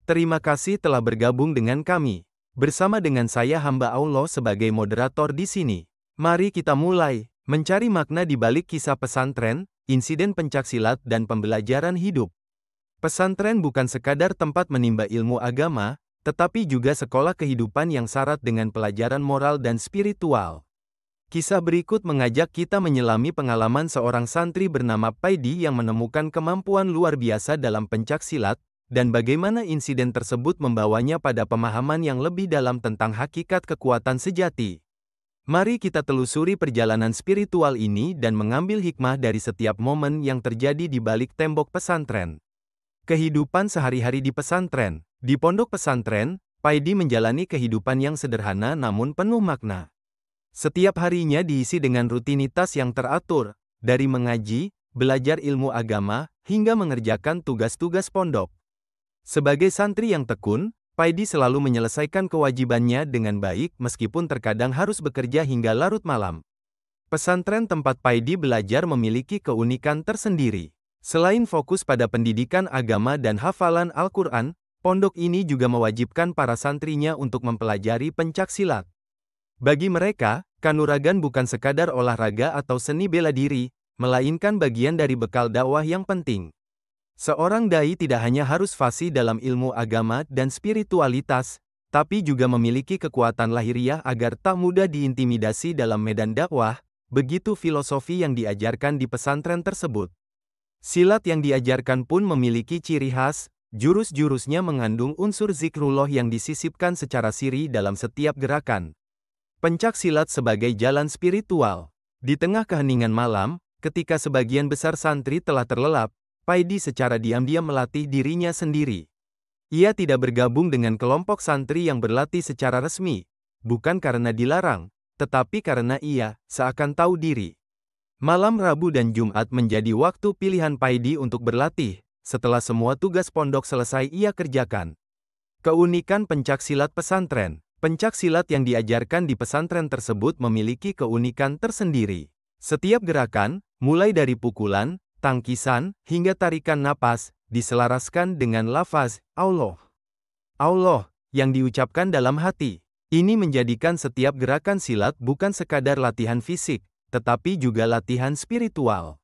Terima kasih telah bergabung dengan kami. Bersama dengan saya hamba Allah sebagai moderator di sini. Mari kita mulai mencari makna di balik kisah pesantren, insiden pencaksilat dan pembelajaran hidup. Pesantren bukan sekadar tempat menimba ilmu agama, tetapi juga sekolah kehidupan yang syarat dengan pelajaran moral dan spiritual. Kisah berikut mengajak kita menyelami pengalaman seorang santri bernama Paidi yang menemukan kemampuan luar biasa dalam pencaksilat, dan bagaimana insiden tersebut membawanya pada pemahaman yang lebih dalam tentang hakikat kekuatan sejati. Mari kita telusuri perjalanan spiritual ini dan mengambil hikmah dari setiap momen yang terjadi di balik tembok pesantren. Kehidupan sehari-hari di pesantren. Di pondok pesantren, Paidi menjalani kehidupan yang sederhana namun penuh makna. Setiap harinya diisi dengan rutinitas yang teratur, dari mengaji, belajar ilmu agama, hingga mengerjakan tugas-tugas pondok. Sebagai santri yang tekun, Paidi selalu menyelesaikan kewajibannya dengan baik meskipun terkadang harus bekerja hingga larut malam. Pesantren tempat Paidi belajar memiliki keunikan tersendiri. Selain fokus pada pendidikan agama dan hafalan Al-Quran, pondok ini juga mewajibkan para santrinya untuk mempelajari pencaksilat. Bagi mereka, kanuragan bukan sekadar olahraga atau seni bela diri, melainkan bagian dari bekal dakwah yang penting. Seorang dai tidak hanya harus fasih dalam ilmu agama dan spiritualitas, tapi juga memiliki kekuatan lahiriah agar tak mudah diintimidasi dalam medan dakwah, begitu filosofi yang diajarkan di pesantren tersebut. Silat yang diajarkan pun memiliki ciri khas, jurus-jurusnya mengandung unsur zikrullah yang disisipkan secara sirri dalam setiap gerakan. Pencaksilat sebagai jalan spiritual. Di tengah keheningan malam, ketika sebagian besar santri telah terlelap, Paidi secara diam-diam melatih dirinya sendiri. Ia tidak bergabung dengan kelompok santri yang berlatih secara resmi, bukan karena dilarang, tetapi karena ia seakan tahu diri. Malam Rabu dan Jumat menjadi waktu pilihan Paidi untuk berlatih, setelah semua tugas pondok selesai ia kerjakan. Keunikan pencaksilat pesantren. Pencaksilat yang diajarkan di pesantren tersebut memiliki keunikan tersendiri. Setiap gerakan, mulai dari pukulan, tangkisan, hingga tarikan napas, diselaraskan dengan lafaz, Allah. Allah, yang diucapkan dalam hati. Ini menjadikan setiap gerakan silat bukan sekadar latihan fisik, tetapi juga latihan spiritual.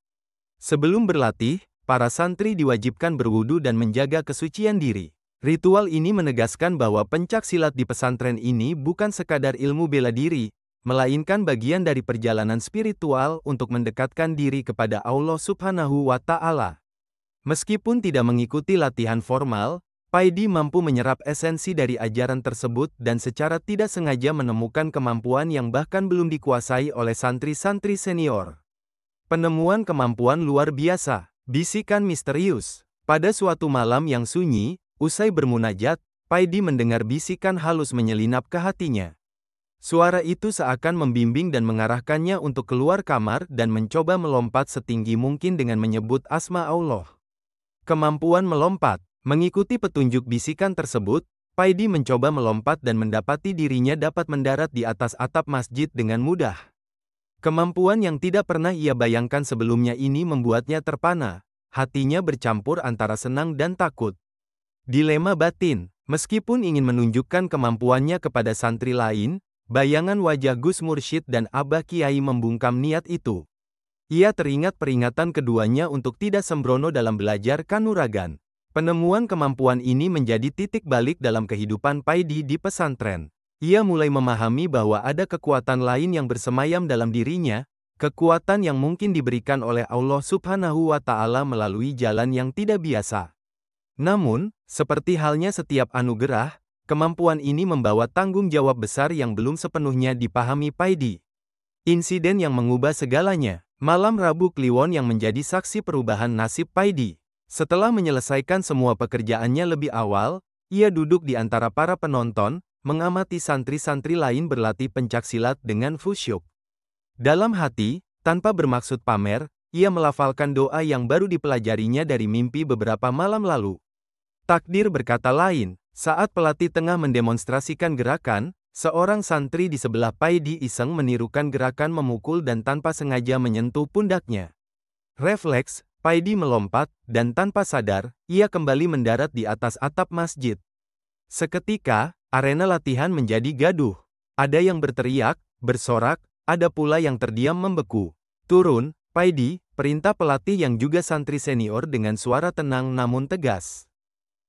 Sebelum berlatih, para santri diwajibkan berwudu dan menjaga kesucian diri. Ritual ini menegaskan bahwa pencaksilat di pesantren ini bukan sekadar ilmu bela diri, melainkan bagian dari perjalanan spiritual untuk mendekatkan diri kepada Allah Subhanahu wa Ta'ala. Meskipun tidak mengikuti latihan formal, Paidi mampu menyerap esensi dari ajaran tersebut dan secara tidak sengaja menemukan kemampuan yang bahkan belum dikuasai oleh santri-santri senior. Penemuan kemampuan luar biasa. Bisikan misterius. Pada suatu malam yang sunyi, usai bermunajat, Paidi mendengar bisikan halus menyelinap ke hatinya. Suara itu seakan membimbing dan mengarahkannya untuk keluar kamar dan mencoba melompat setinggi mungkin dengan menyebut asma Allah. Kemampuan melompat. Mengikuti petunjuk bisikan tersebut, Paidi mencoba melompat dan mendapati dirinya dapat mendarat di atas atap masjid dengan mudah. Kemampuan yang tidak pernah ia bayangkan sebelumnya ini membuatnya terpana. Hatinya bercampur antara senang dan takut. Dilema batin. Meskipun ingin menunjukkan kemampuannya kepada santri lain, bayangan wajah Gus Mursyid dan Abah Kiai membungkam niat itu. Ia teringat peringatan keduanya untuk tidak sembrono dalam belajar kanuragan. Penemuan kemampuan ini menjadi titik balik dalam kehidupan Paidi di pesantren. Ia mulai memahami bahwa ada kekuatan lain yang bersemayam dalam dirinya, kekuatan yang mungkin diberikan oleh Allah Subhanahu wa Ta'ala melalui jalan yang tidak biasa. Namun, seperti halnya setiap anugerah, kemampuan ini membawa tanggung jawab besar yang belum sepenuhnya dipahami Paidi. Insiden yang mengubah segalanya. Malam Rabu Kliwon yang menjadi saksi perubahan nasib Paidi. Setelah menyelesaikan semua pekerjaannya lebih awal, ia duduk di antara para penonton, mengamati santri-santri lain berlatih pencaksilat dengan khusyuk. Dalam hati, tanpa bermaksud pamer, ia melafalkan doa yang baru dipelajarinya dari mimpi beberapa malam lalu. Takdir berkata lain. Saat pelatih tengah mendemonstrasikan gerakan, seorang santri di sebelah Paidi iseng menirukan gerakan memukul dan tanpa sengaja menyentuh pundaknya. Refleks, Paidi melompat, dan tanpa sadar, ia kembali mendarat di atas atap masjid. Seketika, arena latihan menjadi gaduh. Ada yang berteriak, bersorak, ada pula yang terdiam membeku. Turun, Paidi, perintah pelatih yang juga santri senior dengan suara tenang namun tegas.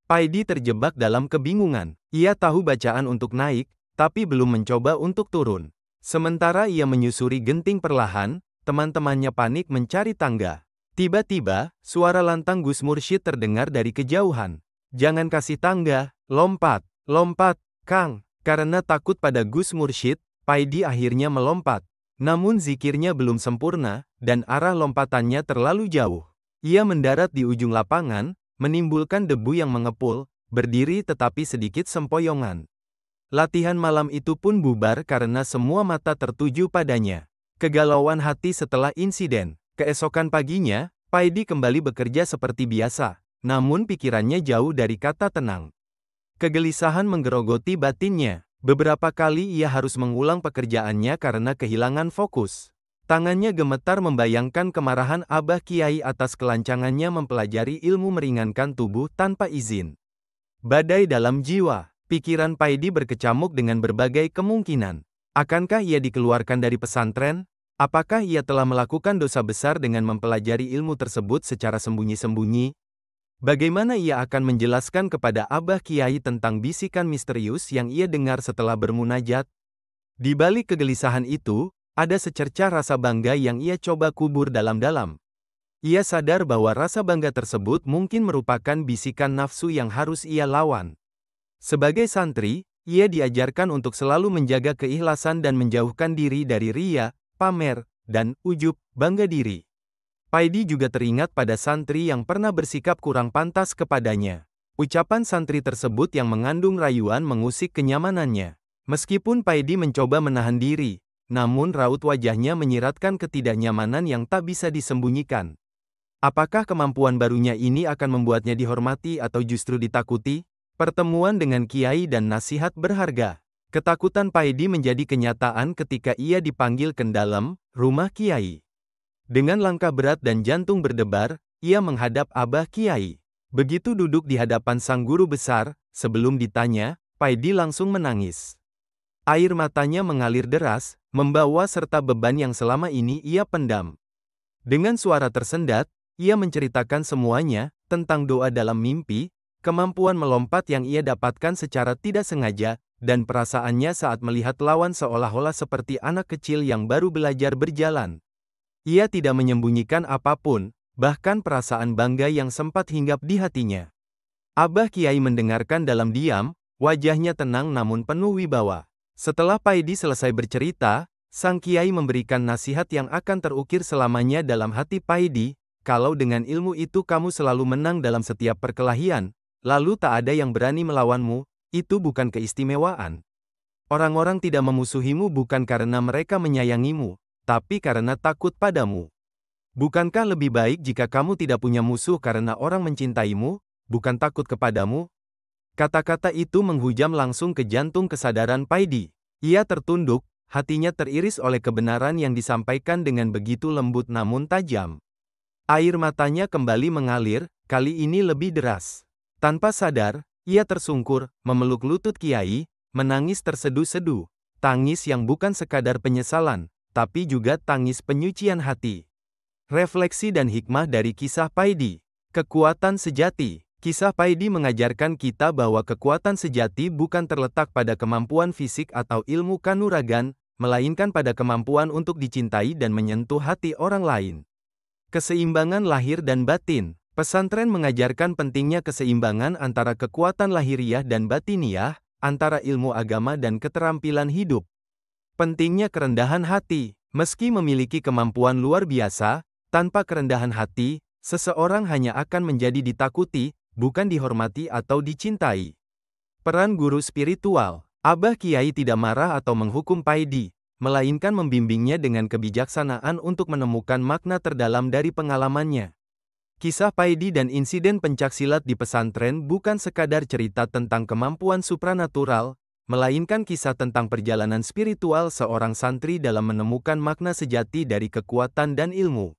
Paidi terjebak dalam kebingungan. Ia tahu bacaan untuk naik, tapi belum mencoba untuk turun. Sementara ia menyusuri genting perlahan, teman-temannya panik mencari tangga. Tiba-tiba, suara lantang Gus Mursyid terdengar dari kejauhan. Jangan kasih tangga, lompat, lompat, Kang. Karena takut pada Gus Mursyid, Paidi akhirnya melompat. Namun zikirnya belum sempurna, dan arah lompatannya terlalu jauh. Ia mendarat di ujung lapangan, menimbulkan debu yang mengepul, berdiri tetapi sedikit sempoyongan. Latihan malam itu pun bubar karena semua mata tertuju padanya. Kegalauan hati setelah insiden. Keesokan paginya, Paidi kembali bekerja seperti biasa, namun pikirannya jauh dari kata tenang. Kegelisahan menggerogoti batinnya. Beberapa kali ia harus mengulang pekerjaannya karena kehilangan fokus. Tangannya gemetar membayangkan kemarahan Abah Kiai atas kelancangannya mempelajari ilmu meringankan tubuh tanpa izin. Badai dalam jiwa, pikiran Paidi berkecamuk dengan berbagai kemungkinan. Akankah ia dikeluarkan dari pesantren? Apakah ia telah melakukan dosa besar dengan mempelajari ilmu tersebut secara sembunyi-sembunyi? Bagaimana ia akan menjelaskan kepada Abah Kiai tentang bisikan misterius yang ia dengar setelah bermunajat? Di balik kegelisahan itu, ada secercah rasa bangga yang ia coba kubur dalam-dalam. Ia sadar bahwa rasa bangga tersebut mungkin merupakan bisikan nafsu yang harus ia lawan. Sebagai santri, ia diajarkan untuk selalu menjaga keikhlasan dan menjauhkan diri dari riya, pamer, dan ujub, bangga diri. Paidi juga teringat pada santri yang pernah bersikap kurang pantas kepadanya. Ucapan santri tersebut yang mengandung rayuan mengusik kenyamanannya. Meskipun Paidi mencoba menahan diri, namun raut wajahnya menyiratkan ketidaknyamanan yang tak bisa disembunyikan. Apakah kemampuan barunya ini akan membuatnya dihormati atau justru ditakuti? Pertemuan dengan Kiai dan nasihat berharga. Ketakutan Paidi menjadi kenyataan ketika ia dipanggil ke dalam rumah Kiai. Dengan langkah berat dan jantung berdebar, ia menghadap Abah Kiai. Begitu duduk di hadapan sang guru besar, sebelum ditanya, Paidi langsung menangis. Air matanya mengalir deras, membawa serta beban yang selama ini ia pendam. Dengan suara tersendat, ia menceritakan semuanya, tentang doa dalam mimpi, kemampuan melompat yang ia dapatkan secara tidak sengaja, dan perasaannya saat melihat lawan seolah-olah seperti anak kecil yang baru belajar berjalan. Ia tidak menyembunyikan apapun, bahkan perasaan bangga yang sempat hinggap di hatinya. Abah Kiai mendengarkan dalam diam, wajahnya tenang namun penuh wibawa. Setelah Paidi selesai bercerita, sang Kiai memberikan nasihat yang akan terukir selamanya dalam hati Paidi, kalau dengan ilmu itu kamu selalu menang dalam setiap perkelahian, lalu tak ada yang berani melawanmu, itu bukan keistimewaan. Orang-orang tidak memusuhimu bukan karena mereka menyayangimu, tapi karena takut padamu. Bukankah lebih baik jika kamu tidak punya musuh karena orang mencintaimu, bukan takut kepadamu? Kata-kata itu menghujam langsung ke jantung kesadaran Paidi. Ia tertunduk, hatinya teriris oleh kebenaran yang disampaikan dengan begitu lembut namun tajam. Air matanya kembali mengalir, kali ini lebih deras. Tanpa sadar, ia tersungkur, memeluk lutut Kiai, menangis terseduh-seduh. Tangis yang bukan sekadar penyesalan, tapi juga tangis penyucian hati. Refleksi dan hikmah dari kisah Paidi. Kekuatan sejati. Kisah Paidi mengajarkan kita bahwa kekuatan sejati bukan terletak pada kemampuan fisik atau ilmu kanuragan, melainkan pada kemampuan untuk dicintai dan menyentuh hati orang lain. Keseimbangan lahir dan batin. Pesantren mengajarkan pentingnya keseimbangan antara kekuatan lahiriah dan batiniah, antara ilmu agama dan keterampilan hidup. Pentingnya kerendahan hati. Meski memiliki kemampuan luar biasa, tanpa kerendahan hati, seseorang hanya akan menjadi ditakuti, bukan dihormati atau dicintai. Peran guru spiritual. Abah Kiai tidak marah atau menghukum Paidi, melainkan membimbingnya dengan kebijaksanaan untuk menemukan makna terdalam dari pengalamannya. Kisah Paidi dan insiden pencaksilat di pesantren bukan sekadar cerita tentang kemampuan supranatural, melainkan kisah tentang perjalanan spiritual seorang santri dalam menemukan makna sejati dari kekuatan dan ilmu.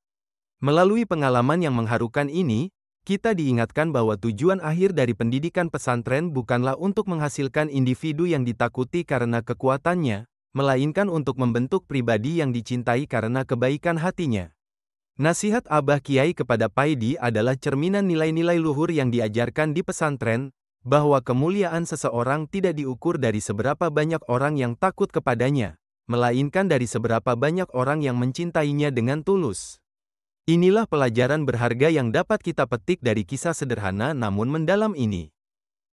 Melalui pengalaman yang mengharukan ini, Kita diingatkan bahwa tujuan akhir dari pendidikan pesantren bukanlah untuk menghasilkan individu yang ditakuti karena kekuatannya, melainkan untuk membentuk pribadi yang dicintai karena kebaikan hatinya. Nasihat Abah Kiai kepada Paidi adalah cerminan nilai-nilai luhur yang diajarkan di pesantren, bahwa kemuliaan seseorang tidak diukur dari seberapa banyak orang yang takut kepadanya, melainkan dari seberapa banyak orang yang mencintainya dengan tulus. Inilah pelajaran berharga yang dapat kita petik dari kisah sederhana namun mendalam ini.